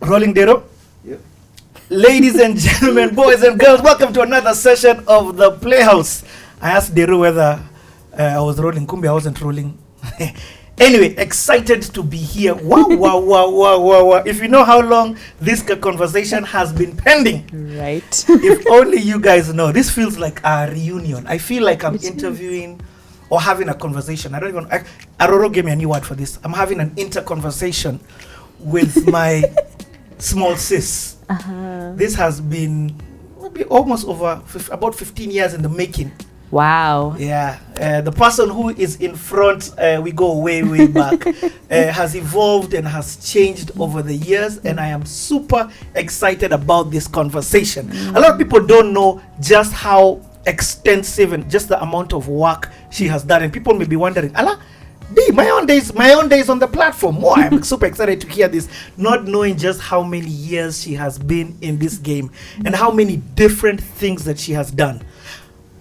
Rolling Dero. Yep. Ladies and gentlemen, boys and girls, welcome to another session of the Playhouse. I asked Dero whether I was rolling. Kumbi, I wasn't rolling. Anyway, excited to be here. Wow, wow, wow, wow, wow, wow. If you know how long this conversation has been pending. Right. If only you guys know. This feels like a reunion. I feel like I'm interviewing or having a conversation. I don't even... Aroro gave me a new word for this. I'm having an inter-conversation with my small sis. This has been maybe almost over about 15 years in the making. Wow. Yeah. The person who is in front, we go way, way back, has evolved and has changed over the years. And I am super excited about this conversation. A lot of people don't know just how extensive and just the amount of work she has done. And people may be wondering, Ala, Mayonde is on the platform. Oh, I'm super excited to hear this, not knowing just how many years she has been in this game and how many different things that she has done.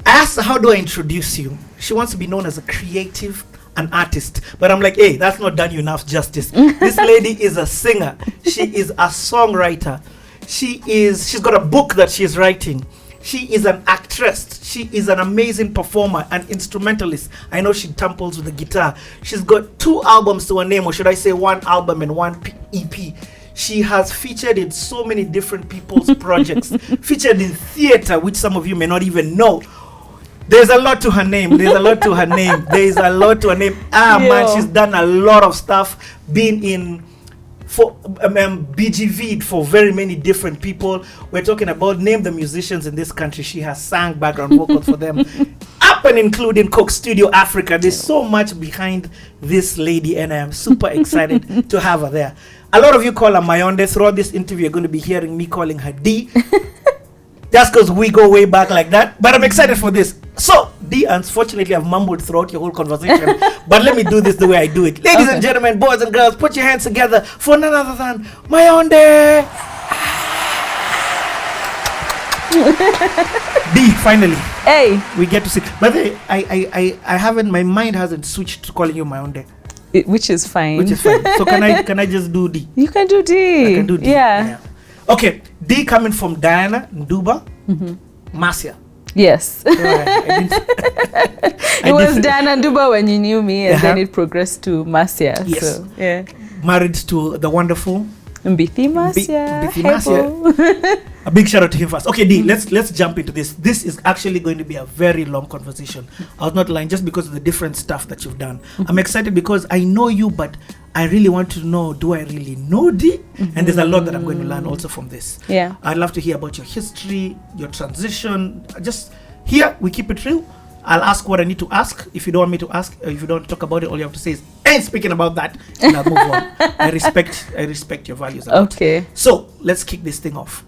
I asked her, how do I introduce you? She wants to be known as a creative, an artist. But I'm like, hey, that's not done you enough justice. This lady is a singer. She is a songwriter. She's got a book that she's writing. She is an actress. She is an amazing performer, an instrumentalist. I know she tamples with the guitar. She's got 2 albums to her name, or should I say 1 album and 1 EP. She has featured in so many different people's projects. Featured in theater, which some of you may not even know. There's a lot to her name. There's a lot to her name. There's a lot to her name. Man, she's done a lot of stuff. Been in for BGV'd for very many different people. We're talking about name the musicians in this country. She has sang background vocals for them, up and including Coke Studio Africa. There's so much behind this lady, and I am super excited to have her there. A lot of you call her Mayonde. Throughout this interview, you're going to be hearing me calling her D. Just because we go way back like that. But I'm excited for this. So, D, unfortunately, I've mumbled throughout your whole conversation. But let me do this the way I do it. Ladies and gentlemen, boys and girls, put your hands together for none other than Mayonde. D, finally. Hey. We get to see. But I haven't, my mind hasn't switched to calling you Mayonde. Which is fine. Which is fine. So can I just do D? You can do D. I can do D. Yeah. Okay, D coming from Diana Nduba, Marcia. Yes. Right. It was Diana Nduba when you knew me, and then it progressed to Marcia. Yes. So, yeah. Married to the wonderful Mbithi Marcia. Mbithi Marcia. A big shout out to him first. Okay, D, let's jump into this. This is actually going to be a very long conversation. I was not lying just because of the different stuff that you've done. I'm excited because I know you, but I really want to know, do I really know D? And there's a lot that I'm going to learn also from this. Yeah. I'd love to hear about your history, your transition. Just here, we keep it real. I'll ask what I need to ask. If you don't want me to ask, if you don't want to talk about it, all you have to say is, ain't speaking about that. And I'll move on. I respect your values. Okay. So let's kick this thing off.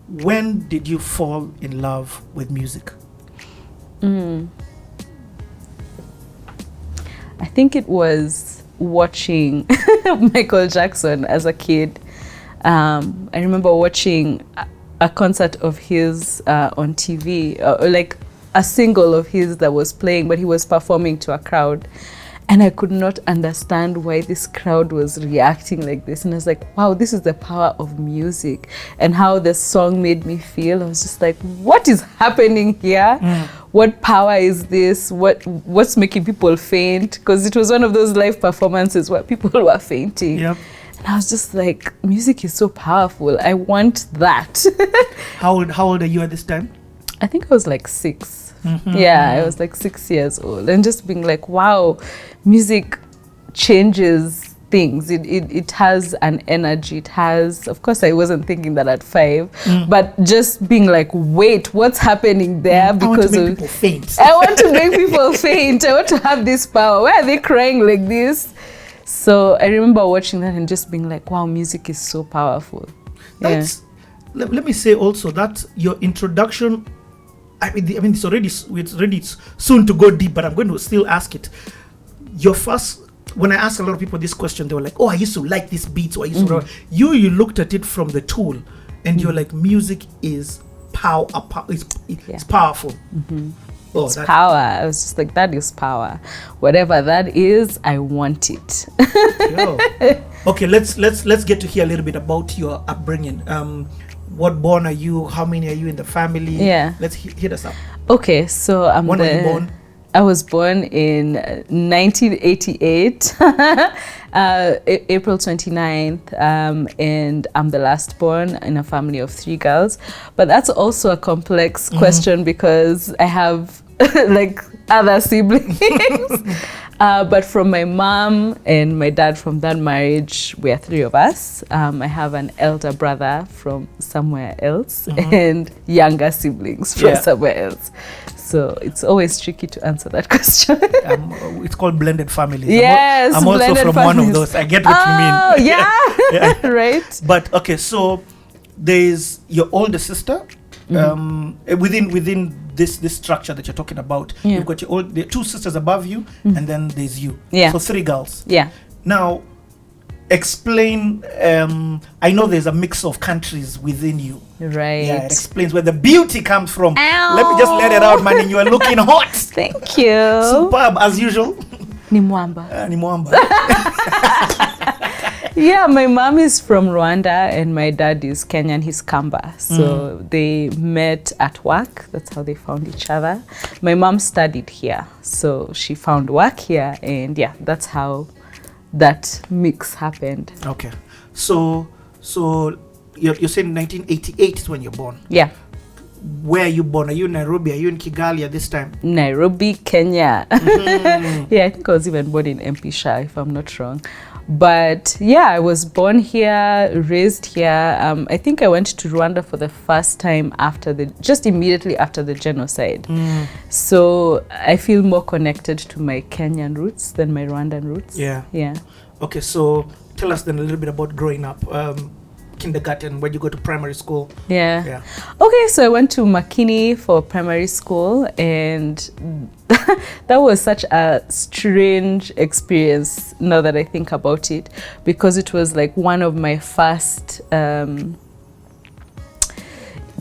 When did you fall in love with music? I think it was watching Michael Jackson as a kid. I remember watching a concert of his on TV, like a single of his that was playing, but he was performing to a crowd. And I could not understand why this crowd was reacting like this. And I was like, wow, this is the power of music. And how the song made me feel. I was just like, what is happening here? What power is this? What's making people faint? Because it was one of those live performances where people were fainting. Yep. And I was just like, music is so powerful. I want that. How old are you at this time? I think I was like 6. Yeah, I was like 6 years old, and just being like, wow, music changes things. It has an energy. It has, of course, I wasn't thinking that at 5, but just being like, wait, what's happening there? Because I want to make people faint. I want to make people faint. I want to have this power. Why are they crying like this? So I remember watching that and just being like, wow, music is so powerful. Let me say also that your introduction, I mean, it's already soon to go deep, but I'm going to still ask it. Your first, when I asked a lot of people this question, they were like, oh, I used to like this beat, or I used to. You looked at it from the tool, and you're like, music is it's powerful. Oh, it's power. I was just like, that is power. Whatever that is, I want it. Okay, let's get to hear a little bit about your upbringing. What born are you? How many are you in the family? Yeah. Let's hit us up. Okay, so When were you born? I was born in 1988, April 29th, and I'm the last born in a family of 3 girls. But that's also a complex question because I have like other siblings. But from my mom and my dad from that marriage, we are 3 of us. I have an elder brother from somewhere else and younger siblings from somewhere else. So it's always tricky to answer that question. It's called blended families. Yes, I'm also from families. one of those. I get what you mean. Oh, yeah. Right. But okay, so there's your older sister. Within this structure that you're talking about, you've got the 2 sisters above you, and then there's you. Yeah. So 3 girls. Yeah. Now, explain. I know there's a mix of countries within you. Right. Yeah, it explains where the beauty comes from. Ow. Let me just let it out, man. And you are looking hot. Thank you. Superb as usual. Ni mwamba. Ni mwamba. Yeah, my mom is from Rwanda and my dad is Kenyan. He's Kamba. So they met at work. That's how they found each other. My mom studied here, so she found work here, and yeah, that's how that mix happened. Okay, so you're saying 1988 is when you're born. Yeah. Where are you born? Are you in Nairobi? Are you in Kigali at this time? Nairobi, Kenya. Yeah, I think I was even born in MPESA, if I'm not wrong. But yeah, I was born here, raised here. I think I went to Rwanda for the first time just immediately after the genocide. So I feel more connected to my Kenyan roots than my Rwandan roots. Yeah. Yeah. Okay, so tell us then a little bit about growing up. Kindergarten, where you go to primary school. Yeah. Okay, so I went to Makini for primary school, and that was such a strange experience now that I think about it, because it was like one of my first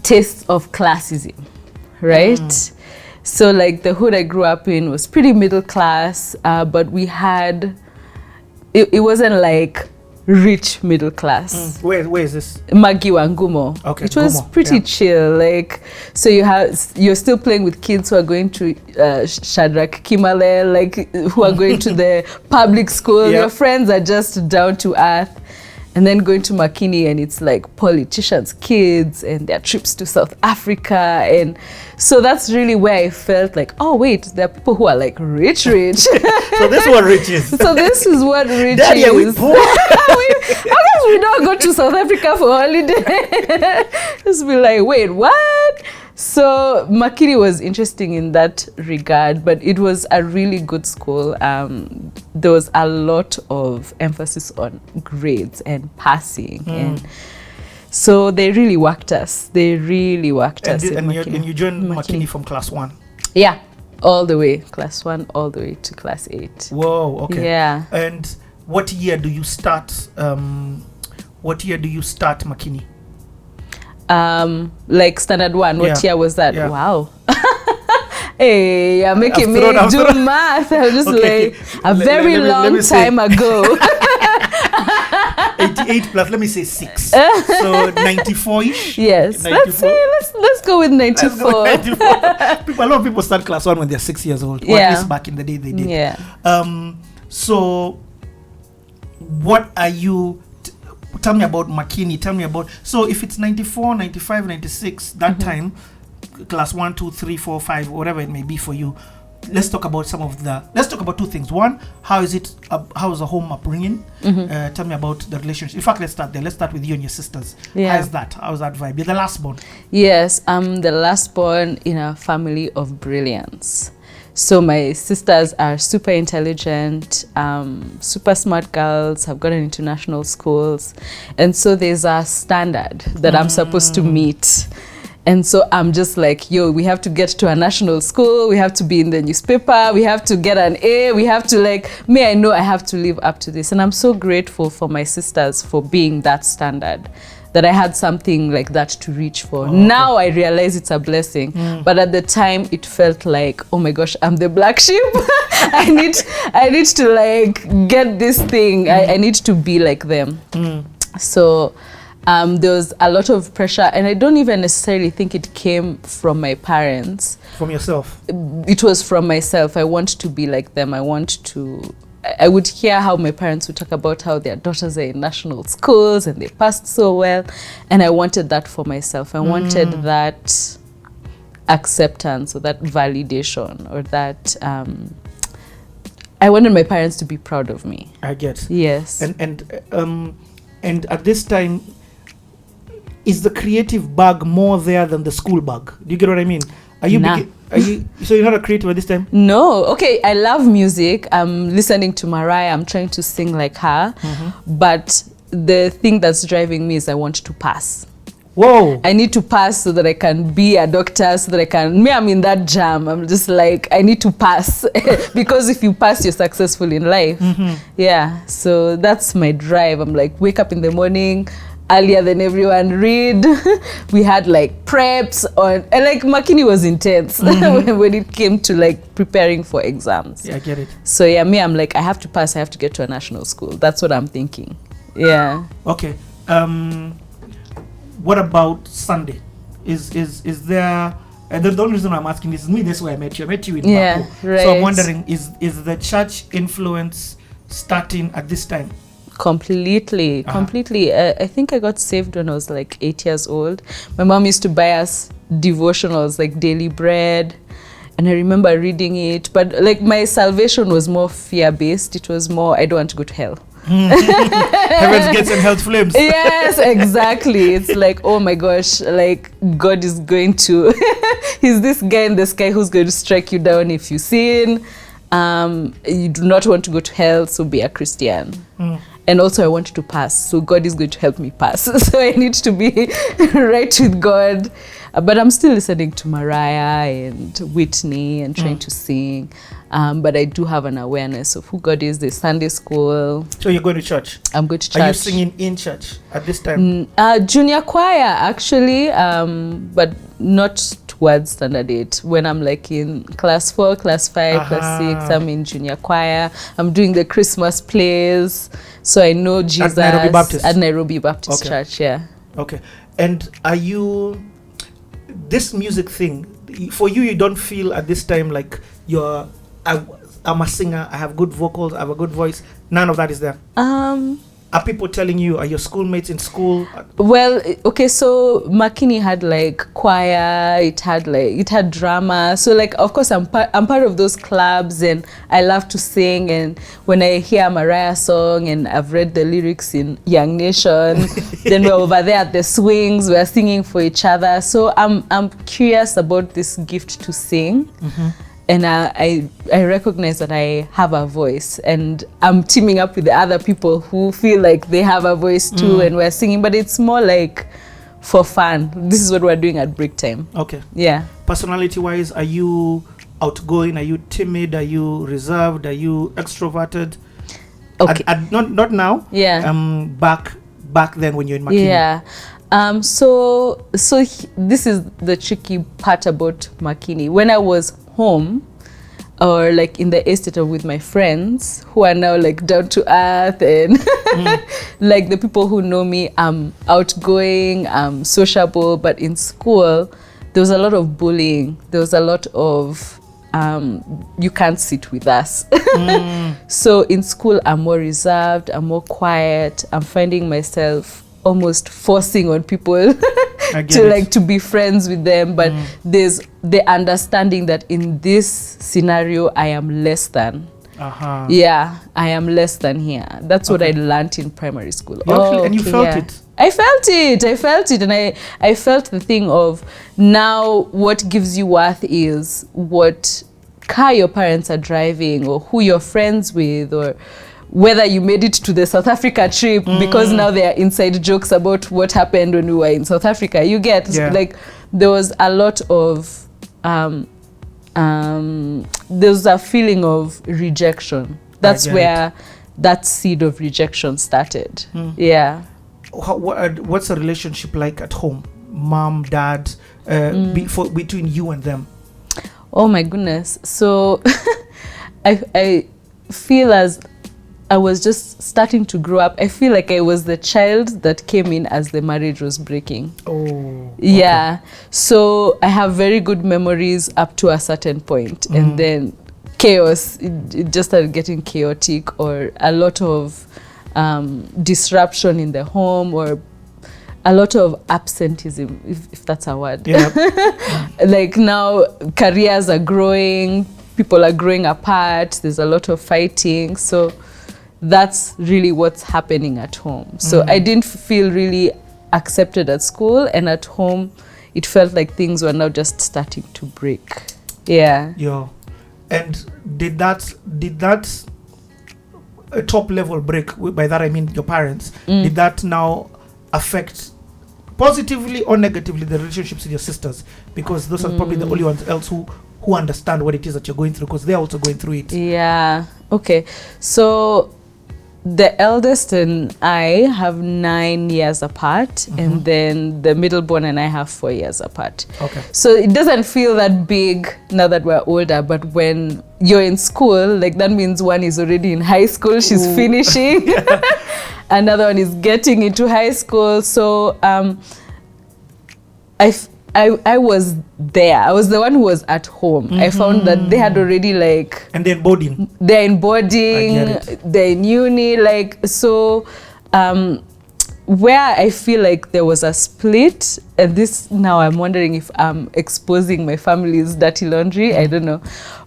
tastes of classism, right? So like the hood I grew up in was pretty middle class, but we had, it wasn't like rich middle class. Where is this? Magiwa Ngumo. Okay, it was Ngumo, pretty chill. Like, so you're still playing with kids who are going to Shadrach Kimale, like who are going to the public school. Your friends are just down to earth. And then going to Makini, and it's like politicians' kids and their trips to South Africa. And so that's really where I felt like, oh wait, there are people who are like rich. So this is what rich is. So this is what rich Daddy, is. are we poor? I guess we don't go to South Africa for holiday. Just be like, wait, what? So Makini was interesting in that regard, but it was a really good school. There was a lot of emphasis on grades and passing, and so they really worked us. And you joined Makini from class 1. Yeah, all the way, class 1 all the way to class 8. Whoa, okay. Yeah. And what year do you start? Makini? Like standard 1. What year was that? Yeah. Wow. Hey, you're making me do math. I was just like a very long time ago. 88 plus, let me say 6. So 94-ish. Yes. 94. Let's go with 94. A lot of people start class 1 when they're 6 years old. Or at least back in the day they did. Yeah. So what are you... Tell me about Makini. So if it's 94, 95, 96, that time, class 1, 2, 3, 4, 5, whatever it may be for you, let's talk about let's talk about 2 things. One, how is the home upbringing? Tell me about the relationship. In fact, let's start there. Let's start with you and your sisters. Yeah. How's that vibe? You're the last born. Yes, I'm the last born in a family of brilliance. So my sisters are super intelligent, super smart girls, have gotten into national schools. And so there's a standard that I'm supposed to meet. And so I'm just like, yo, we have to get to a national school, we have to be in the newspaper, we have to get an A, we have to I know I have to live up to this. And I'm so grateful for my sisters for being that standard. that I had something like that to reach for. Okay. Now I realize it's a blessing, but at the time it felt like, oh my gosh, I'm the black sheep. I need to like get this thing. I need to be like them. So there was a lot of pressure, and I don't even necessarily think it came from my parents. From yourself? It was from myself. I want to be like them. I would hear how my parents would talk about how their daughters are in national schools and they passed so well, and I wanted that for myself. I wanted that acceptance or that validation, or that I wanted my parents to be proud of me. I get. Yes. And at this time, is the creative bug more there than the school bug? Do you get what I mean? So you're not a creative at this time? No. Okay, I love music. I'm listening to Mariah. I'm trying to sing like her. But the thing that's driving me is I want to pass. Whoa. I need to pass so that I can be a doctor, so that I'm in that jam. I'm just like, I need to pass. Because if you pass, you're successful in life. Yeah, so that's my drive. I'm like, wake up in the morning, earlier than everyone, read. We had like preps on, and like Makini was intense when it came to like preparing for exams. Yeah, I get it. So yeah, I'm like, I have to pass, I have to get to a national school. That's what I'm thinking. Yeah. Okay. What about Sunday? Is there? The only reason I'm asking is me. This way I met you. I met you in Baku. Right. So I'm wondering, is the church influence starting at this time? Completely. I think I got saved when I was like 8 years old. My mom used to buy us devotionals, like Daily Bread, and I remember reading it. But like my salvation was more fear-based. It was more, I don't want to go to hell. Heaven's gates and hell's flames. Yes, exactly. It's like, oh my gosh, like God is going to he's this guy in the sky who's going to strike you down if you sin. You do not want to go to hell, so be a Christian. And also I want to pass, so God is going to help me pass. So I need to be right with God. But I'm still listening to Mariah and Whitney and trying to sing. But I do have an awareness of who God is. There's Sunday school. So you're going to church? I'm going to church. Are you singing in church at this time? Junior choir, actually, but not towards standard 8. When I'm like in class 4, class 5, class 6, I'm in junior choir. I'm doing the Christmas plays. So I know Jesus. At Nairobi Baptist Church, yeah. Okay. And are you, this music thing, for you, you don't feel at this time like I'm a singer, I have good vocals, I have a good voice? None of that is there? Are people telling you, are your schoolmates in school? Well, okay, so Makini had like choir, it had drama. So like, of course, I'm part of those clubs, and I love to sing. And when I hear a Mariah song and I've read the lyrics in Young Nation, then we're over there at the swings, we're singing for each other. So I'm curious about this gift to sing. And I recognize that I have a voice, and I'm teaming up with the other people who feel like they have a voice too, and we're singing, but it's more like for fun. This is what we're doing at break time. Okay. Yeah. Personality-wise, are you outgoing? Are you timid? Are you reserved? Are you extroverted? Okay. Not now. Yeah. Back then when you're in Makini. Yeah. So this is the tricky part about Makini. When I was home, or like in the estate or with my friends who are now like down to earth, and like the people who know me, I'm outgoing, I'm sociable. But in school, there was a lot of bullying. There was a lot of you can't sit with us. So in school, I'm more reserved, I'm more quiet. I'm finding myself almost forcing on people to be friends with them, but there's the understanding that in this scenario I am less than. Yeah, I am less than here. That's what I learned in primary school. And you felt it? I felt it, and I felt the thing of, now what gives you worth is what car your parents are driving, or who you're friends with, or whether you made it to the South Africa trip, because now there are inside jokes about what happened when we were in South Africa. You get, like, there was a lot of, there's a feeling of rejection. That's where that seed of rejection started. Yeah. what's the relationship like at home? Mom, dad, between you and them? Oh my goodness. So I feel as I was just starting to grow up, I feel like I was the child that came in as the marriage was breaking. Oh. Okay. Yeah. So I have very good memories up to a certain point, and then chaos, it just started getting chaotic, or a lot of disruption in the home, or a lot of absenteeism, if that's a word. Yeah. Like now careers are growing, people are growing apart, there's a lot of fighting. So that's really what's happening at home. So I didn't feel really accepted at school, and at home it felt like things were now just starting to break. Yeah. Yeah. And did that top level break, by that I mean your parents, did that now affect positively or negatively the relationships with your sisters? Because those are probably the only ones else who understand what it is that you're going through, because they're also going through it. Yeah. Okay. So the eldest and I have 9 years apart, and then the middleborn and I have 4 years apart. Okay. So it doesn't feel that big now that we're older, but when you're in school, like that means one is already in high school, she's finishing. Another one is getting into high school. So I was there. I was the one who was at home. I found that they had already like... And then boarding. They're in boarding, they're in uni, like, so where I feel like there was a split, and this now I'm wondering if I'm exposing my family's dirty laundry, I don't know.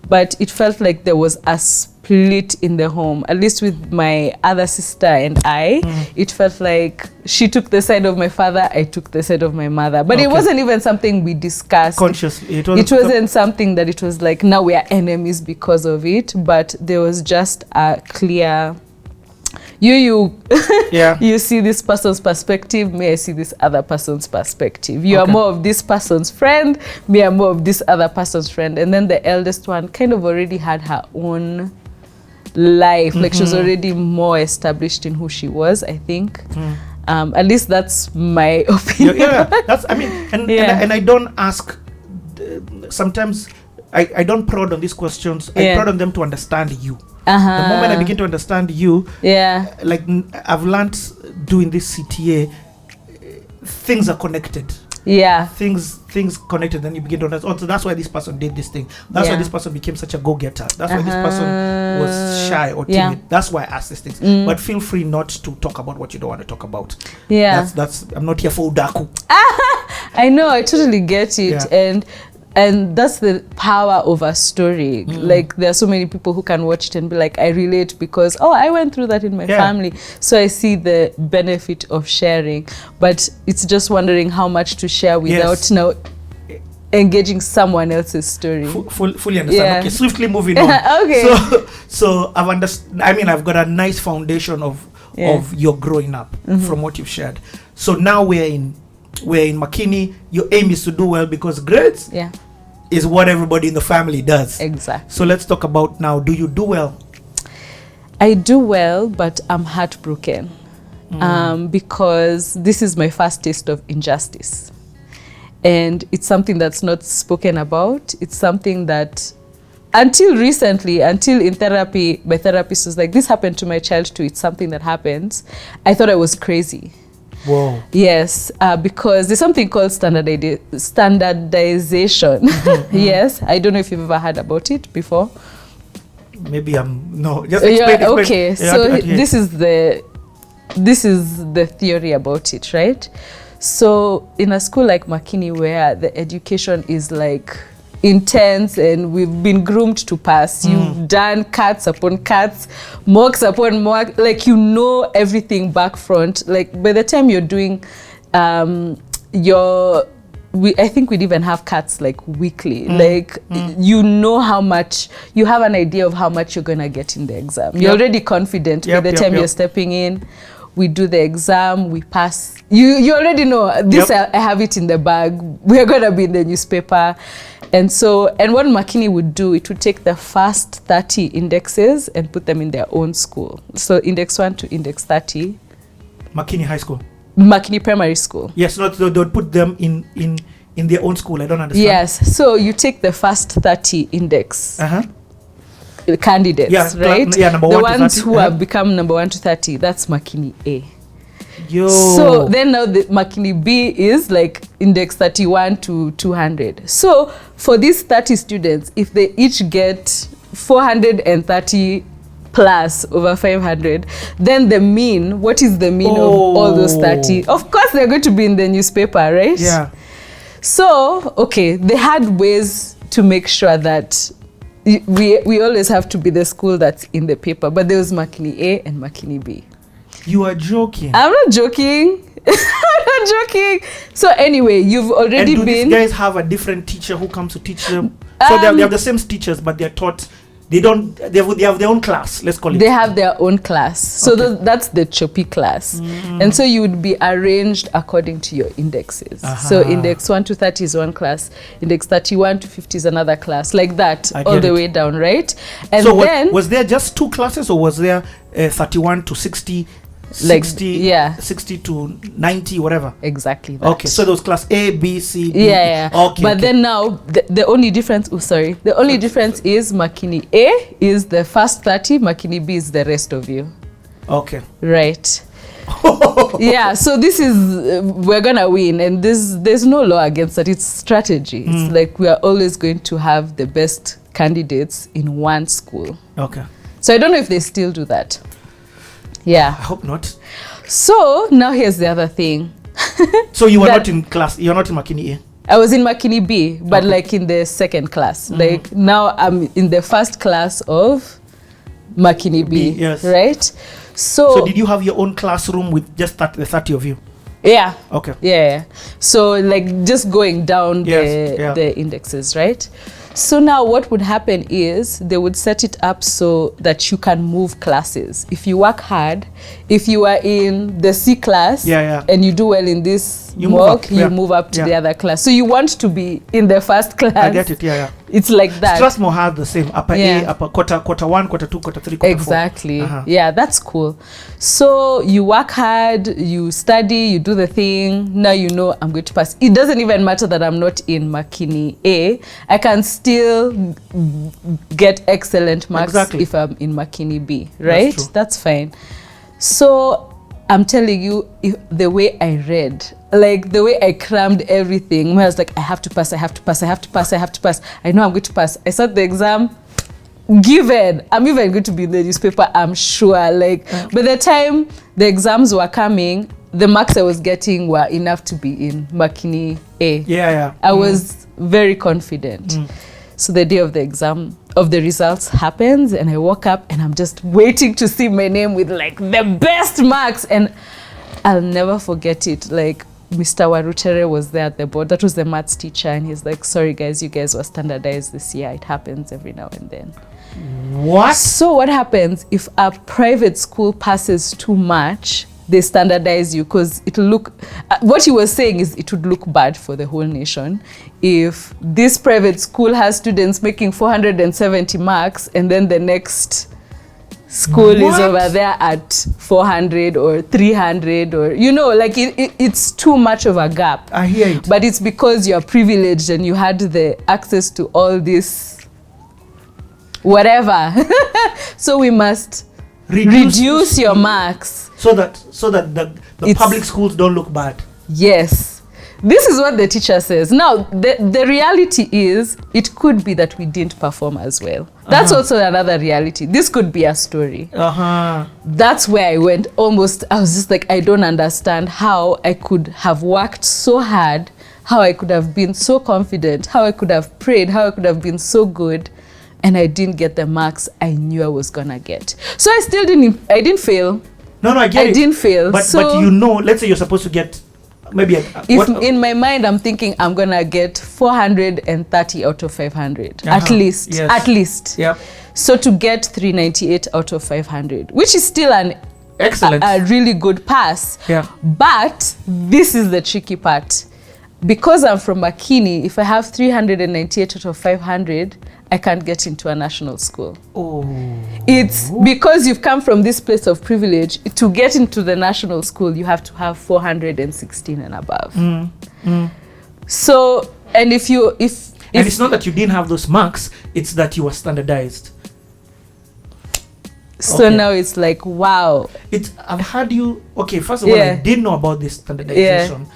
But it felt like there was a split in the home, at least with my other sister and I. It felt like she took the side of my father, I took the side of my mother. But it wasn't even something we discussed consciously. It wasn't something that it was like, now we are enemies because of it. But there was just a clear... You see this person's perspective, me I see this other person's perspective. You are more of this person's friend, me I'm more of this other person's friend. And then the eldest one kind of already had her own life, like she was already more established in who she was, I think. At least that's my opinion. That's, I mean, and I don't ask, sometimes I don't prod on these questions. I prod on them to understand you. The moment I begin to understand you, like I've learned doing this CTA, things are connected. Things connected, then you begin to understand. So that's why this person did this thing. That's why this person became such a go-getter. That's why this person was shy or timid. That's why I asked these things. But feel free not to talk about what you don't want to talk about. That's I'm not here for udaku. I know, I totally get it. And that's the power of a story. Like there are so many people who can watch it and be like, I relate because, I went through that in my family. So I see the benefit of sharing. But it's just wondering how much to share without now engaging someone else's story. Fully understand. Okay, swiftly moving on. So I've understood. I mean, I've got a nice foundation of your growing up from what you've shared. So now we're in Makini. Your aim is to do well, because grades is what everybody in the family does. Exactly. So let's talk about now, do you do well? I do well, but I'm heartbroken because this is my first taste of injustice. And it's something that's not spoken about. It's something that until recently, until in therapy, my therapist was like, this happened to my child too. It's something that happens. I thought I was crazy. Whoa. Yes, because there's something called standardization. Yes, I don't know if you've ever heard about it before. Maybe no. Just explain. Okay, so this is the theory about it, right? So in a school like Makini, where the education is like intense and we've been groomed to pass, you've done cuts upon cuts, mocks upon mock, like you know everything back front. Like by the time you're doing I think we'd even have cuts like weekly. Like you know how much, you have an idea of how much you're gonna get in the exam. You're already confident by the time you're stepping in. We do the exam, we pass. You already know this. I have it in the bag. We're gonna be in the newspaper. And what Makini would do, it would take the first 30 indexes and put them in their own school. So index 1 to index 30. Makini High School. Makini Primary School. Yes, not they would put them in their own school. I don't understand. Yes, so you take the first 30 index candidates, right? Number the 1 to ones 30. who have become number 1 to 30. That's Makini A. Yo. So then now the Makini B is like index 31 to 200. So for these 30 students, if they each get 430 plus over 500, then the mean, what is the mean of all those 30? Of course they're going to be in the newspaper, right? Yeah. So, okay, they had ways to make sure that we always have to be the school that's in the paper, but there was Makini A and Makini B. You are joking. I'm not joking. I'm not joking. So anyway, you've already and do been... these guys have a different teacher who comes to teach them? So they have the same teachers, but they're taught... They have their own class, let's call it. They have their own class. So that's the Chopi class. And so you would be arranged according to your indexes. So index 1 to 30 is one class. Index 31 to 50 is another class. Like that, all the way down, right? And so then... was there just 2 classes, or was there 31 to 60... 60 to 90, whatever. Exactly that. Okay, so those class A, B, C, D. Yeah. Okay. But then now the only difference, the only difference is Makini A is the first 30, Makini B is the rest of you. Okay. Right. Yeah, so this is we're gonna win, and there's no law against that. It's strategy. It's like we are always going to have the best candidates in one school. Okay. So I don't know if they still do that. Yeah. I hope not. So now here's the other thing. So you were not in class, you're not in Makini A? I was in Makini B, but like in the second class. Like now I'm in the first class of Makini B, yes. Right? So did you have your own classroom with just the 30 of you? Yeah. Okay. Yeah. So like just going down the indexes, right? So now what would happen is they would set it up so that you can move classes. If you work hard, if you are in the C class and you do well in this mock, you move up to the other class. So you want to be in the first class. I get it, It's like that. Strasmo has the same, upper A, upper quarter 1, quarter 2, quarter 3, quarter 4. Exactly. Yeah, that's cool. So you work hard, you study, you do the thing. Now you know I'm going to pass. It doesn't even matter that I'm not in Makini A. I can still get excellent marks if I'm in Makini B, right? That's fine. So I'm telling you, the way I read, like the way I crammed everything, where I was like, I have to pass, I have to pass, I have to pass, I have to pass. I know I'm going to pass. I sat the exam, given. I'm even going to be in the newspaper, I'm sure. Like by the time the exams were coming, the marks I was getting were enough to be in Makini A. I was very confident. So the day of the exam, of the results happens, and I woke up and I'm just waiting to see my name with like the best marks. And I'll never forget it. Like Mr. Waruchere was there at the board. That was the maths teacher. And he's like, sorry guys, you guys were standardized this year. It happens every now and then. What? So what happens if a private school passes too much? They standardize you, because it'll look, what he was saying is it would look bad for the whole nation if this private school has students making 470 marks and then the next school is over there at 400 or 300, or you know, like it's too much of a gap. I hear it. But it's because you're privileged and you had the access to all this whatever. So we must reduce your marks so that the public schools don't look bad. Yes, this is what the teacher says. Now the reality is it could be that we didn't perform as well. That's also another reality. This could be a story. That's where I went almost, I was just like, I don't understand how I could have worked so hard, how I could have been so confident, how I could have prayed, how I could have been so good, and I didn't get the marks I knew I was gonna get. So I didn't fail. No, I get it. I didn't fail. But you know, let's say you're supposed to get maybe in my mind I'm thinking I'm gonna get 430 out of 500 at least. At least. Yep. So to get 398 out of 500, which is still an excellent, a really good pass. Yeah. But this is the tricky part. because I'm from Makini, if I have 398 out of 500, I can't get into a national school. Oh. It's because you've come from this place of privilege. To get into the national school, you have to have 416 and above. So, and if it's not that you didn't have those marks, it's that you were standardized. So now it's like, wow. I've had you, okay, first of all, I didn't know about this standardization.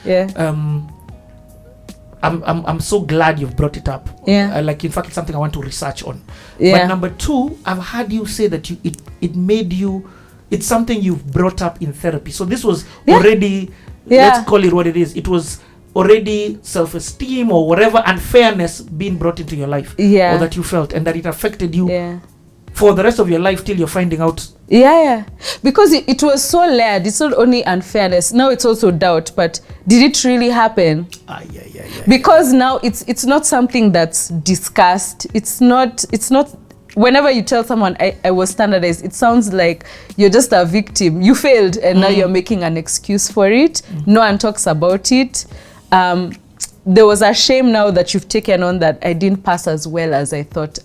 I'm so glad you've brought it up. Like, in fact, it's something I want to research on. But number two, I've heard you say that it made you, it's something you've brought up in therapy. So this was already, let's call it what it is. It was already self-esteem or whatever unfairness being brought into your life, or that you felt, and that it affected you for the rest of your life till you're finding out. Because it was so layered. It's not only unfairness, now it's also doubt, but did it really happen? Because now it's not something that's discussed. It's not whenever you tell someone I was standardized, it sounds like you're just a victim. You failed and now you're making an excuse for it. No one talks about it. There was a shame now that you've taken on that I didn't pass as well as I thought.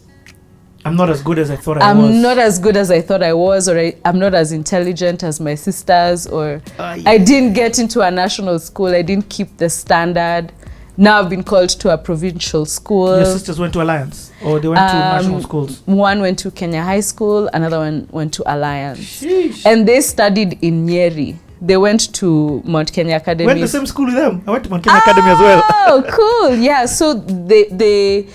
I'm not as good as I thought I was. I'm not as good as I thought I was, or I'm not as intelligent as my sisters, or I didn't get into a national school. I didn't keep the standard. Now I've been called to a provincial school. Your sisters went to Alliance, or they went to national schools? One went to Kenya High School, another one went to Alliance. Sheesh. And they studied in Nyeri. They went to Mount Kenya Academy. Went to the same school with them. I went to Mount Kenya Academy as well. Oh, cool. Yeah, so they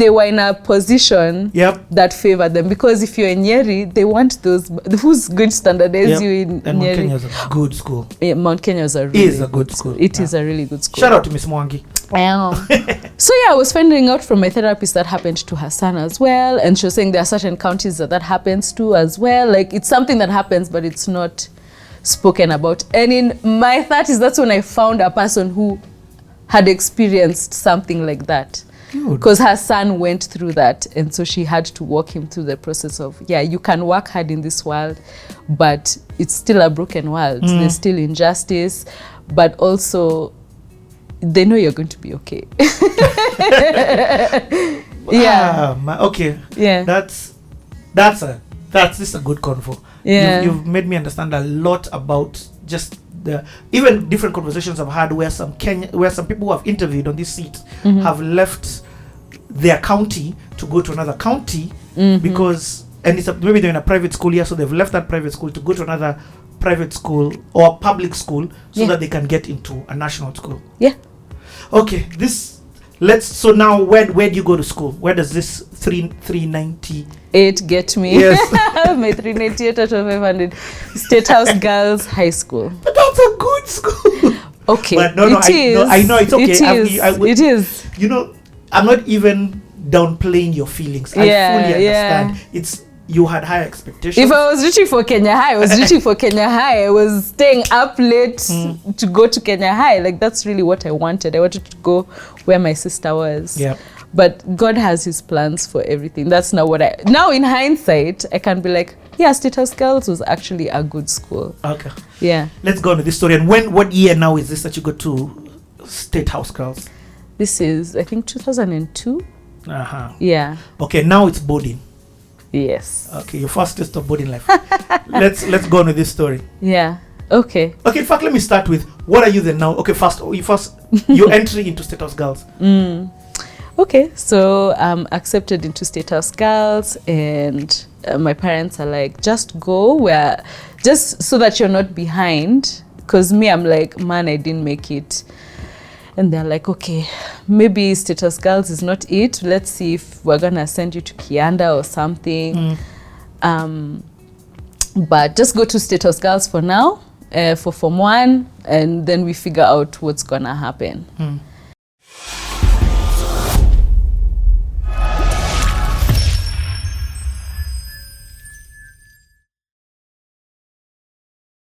were in a position that favored them, because if you're in Nyeri, they want those. Who's going to standardize you in and Nyeri? Mount Kenya is a good school. Mount Kenya is a really good school. It is a really good school. Shout out to Miss Mwangi. So I was finding out from my therapist that happened to her son as well, and she was saying there are certain counties that happens to as well. Like, it's something that happens, but it's not spoken about. And in my 30s, that's when I found a person who had experienced something like that. Because her son went through that, and so she had to walk him through the process of, you can work hard in this world, but it's still a broken world. There's still injustice, but also they know you're going to be okay. Okay. This is a good convo. You've made me understand a lot about just even different conversations I've had where some people who have interviewed on this seat have left their county to go to another county because, and maybe they're in a private school here, so they've left that private school to go to another private school or public school so that they can get into a national school. Okay, so now where do you go to school? Where does this 398 get me? Yes. My 398 out of 500. State House Girls High School. But that's a good school. Okay. But no, I know it's okay. It is. You know, I'm not even downplaying your feelings. I fully understand. You had high expectations. If I was reaching for Kenya High, I was reaching for Kenya High. I was staying up late to go to Kenya High. Like, that's really what I wanted. I wanted to go where my sister was. But God has his plans for everything. That's not what now in hindsight, I can be like, State House Girls was actually a good school. Okay. Yeah. Let's go into this story. And what year now is this that you go to State House Girls? This is, I think, 2002. Yeah. Okay, now it's boarding. Yes. Okay, your first taste of boarding life. Let's go on with this story. Yeah. Okay. Okay, in fact, let me start with, what are you then now? Okay, your entry into State House Girls. Okay, so I'm accepted into State House Girls, and my parents are like, just go just so that you're not behind. Because me, I'm like, man, I didn't make it. And they're like, okay, maybe State House Girls is not it. Let's see if we're going to send you to Kianda or something. But just go to State House Girls for now, for Form 1, and then we figure out what's going to happen.